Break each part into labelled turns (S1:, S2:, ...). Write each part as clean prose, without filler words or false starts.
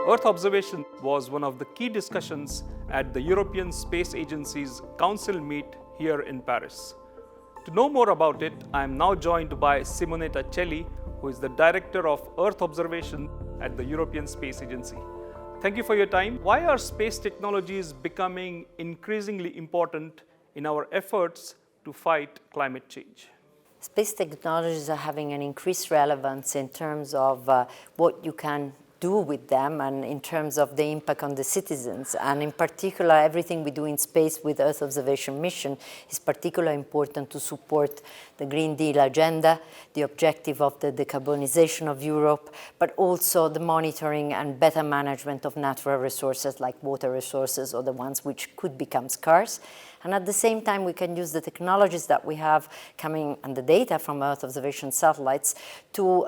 S1: Earth observation was one of the key discussions at the European Space Agency's Council meet here in Paris. To know more about it, I am now joined by Simonetta Celli, who is the Director of Earth Observation at the European Space Agency. Thank you for your time. Why are space technologies becoming increasingly important in our efforts to fight climate change?
S2: Space technologies are having an increased relevance in terms of what you can do with them and in terms of the impact on the citizens. And in particular, everything we do in space with Earth observation mission is particularly important to support the Green Deal agenda, the objective of the decarbonization of Europe, but also the monitoring and better management of natural resources like water resources or the ones which could become scarce. And at the same time, we can use the technologies that we have coming and the data from Earth observation satellites to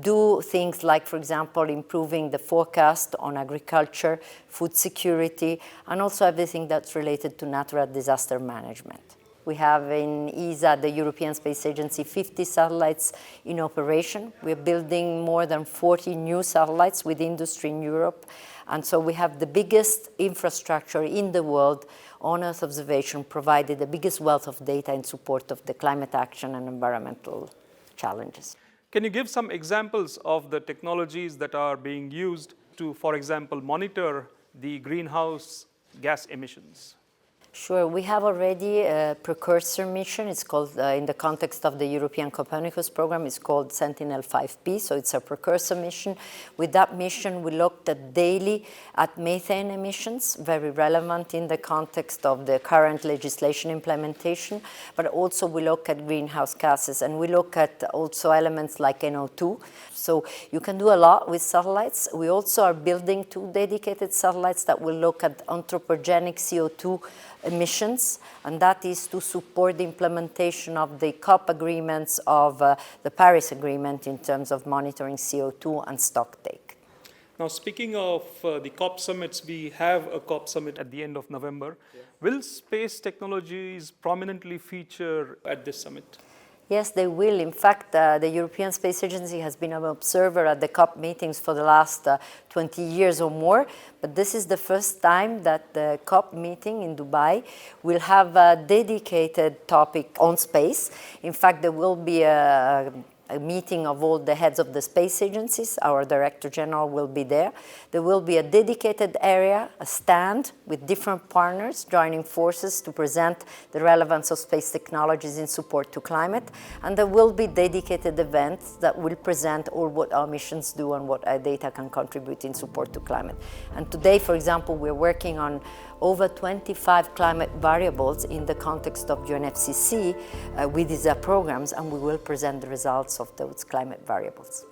S2: do things like, for example, improving the forecast on agriculture, food security, and also everything that's related to natural disaster management. We have in ESA, the European Space Agency, 50 satellites in operation. We're building more than 40 new satellites with industry in Europe. And so we have the biggest infrastructure in the world on Earth observation, provided the biggest wealth of data in support of the climate action and environmental challenges.
S1: Can you give some examples of the technologies that are being used to, for example, monitor the greenhouse gas emissions?
S2: Sure, we have already a precursor mission. It's called, in the context of the European Copernicus program, it's called Sentinel-5P, so it's a precursor mission. With that mission, we looked daily at methane emissions, very relevant in the context of the current legislation implementation, but also we look at greenhouse gases, and we look at also elements like NO2. So you can do a lot with satellites. We also are building 2 dedicated satellites that will look at anthropogenic CO2 emissions, and that is to support the implementation of the COP agreements of the Paris Agreement in terms of monitoring CO2 and stocktake.
S1: Now, speaking of the COP summits, we have a COP summit at the end of November. Yeah. Will space technologies prominently feature at this summit?
S2: Yes, they will. In fact, the European Space Agency has been an observer at the COP meetings for the last 20 years or more, but this is the first time that the COP meeting in Dubai will have a dedicated topic on space. In fact, there will be a meeting of all the heads of the space agencies. Our Director General will be there. There will be a dedicated area, a stand with different partners joining forces to present the relevance of space technologies in support to climate. And there will be dedicated events that will present all what our missions do and what our data can contribute in support to climate. And today, for example, we're working on over 25 climate variables in the context of UNFCCC with these programs, and we will present the results of those climate variables.